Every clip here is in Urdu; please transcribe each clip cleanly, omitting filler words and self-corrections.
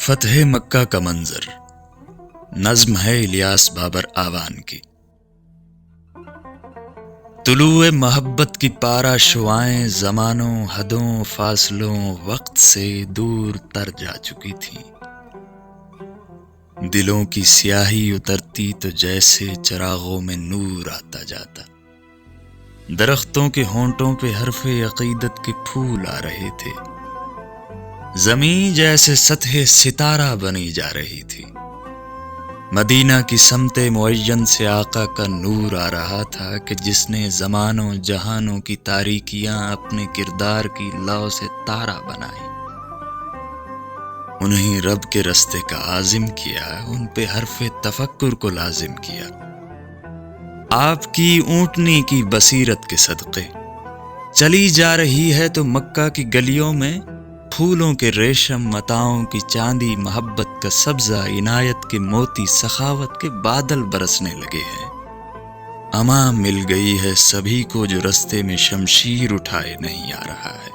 فتح مکہ کا منظر، نظم ہے الیاس بابر آوان کی۔ طلوع محبت کی پارا شعائیں زمانوں، حدوں، فاصلوں، وقت سے دور تر جا چکی تھیں۔ دلوں کی سیاہی اترتی تو جیسے چراغوں میں نور آتا جاتا۔ درختوں کے ہونٹوں پہ حرف عقیدت کے پھول آ رہے تھے۔ زمین جیسے سطح ستارہ بنی جا رہی تھی۔ مدینہ کی سمت معین سے آقا کا نور آ رہا تھا کہ جس نے زمانوں جہانوں کی تاریکیاں اپنے کردار کی لو سے تارا بنائی۔ انہیں رب کے رستے کا عازم کیا، ان پہ حرف تفکر کو لازم کیا۔ آپ کی اونٹنی کی بصیرت کے صدقے چلی جا رہی ہے تو مکہ کی گلیوں میں پھولوں کے ریشم، متاعوں کی چاندی، محبت کا سبزہ، عنایت کے موتی، سخاوت کے بادل برسنے لگے ہیں۔ امان مل گئی ہے سبھی کو جو رستے میں شمشیر اٹھائے نہیں آ رہا ہے۔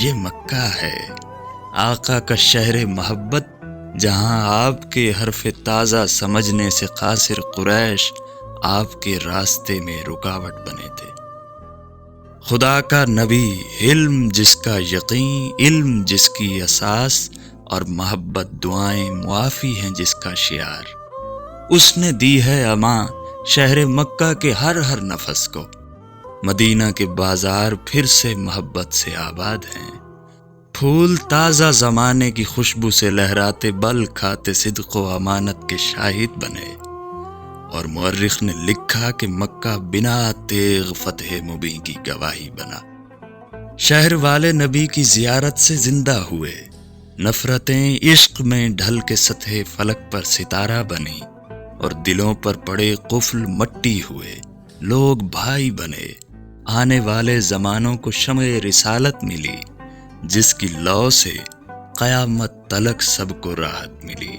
یہ مکہ ہے، آقا کا شہر محبت، جہاں آپ کے حرف تازہ سمجھنے سے قاصر قریش آپ کے راستے میں رکاوٹ بنے تھے۔ خدا کا نبی، علم جس کا یقین، علم جس کی اساس، اور محبت دعائیں معافی ہیں جس کا شعار، اس نے دی ہے امان شہر مکہ کے ہر نفس کو۔ مدینہ کے بازار پھر سے محبت سے آباد ہیں۔ پھول تازہ زمانے کی خوشبو سے لہراتے، بل کھاتے صدق و امانت کے شاہد بنے۔ اور مورخ نے لکھا کہ مکہ بنا تیغ فتح مبین کی گواہی بنا۔ شہر والے نبی کی زیارت سے زندہ ہوئے، نفرتیں عشق میں ڈھل کے سطح فلک پر ستارہ بنی، اور دلوں پر پڑے قفل مٹی ہوئے، لوگ بھائی بنے۔ آنے والے زمانوں کو شمع رسالت ملی، جس کی لو سے قیامت تلک سب کو راحت ملی۔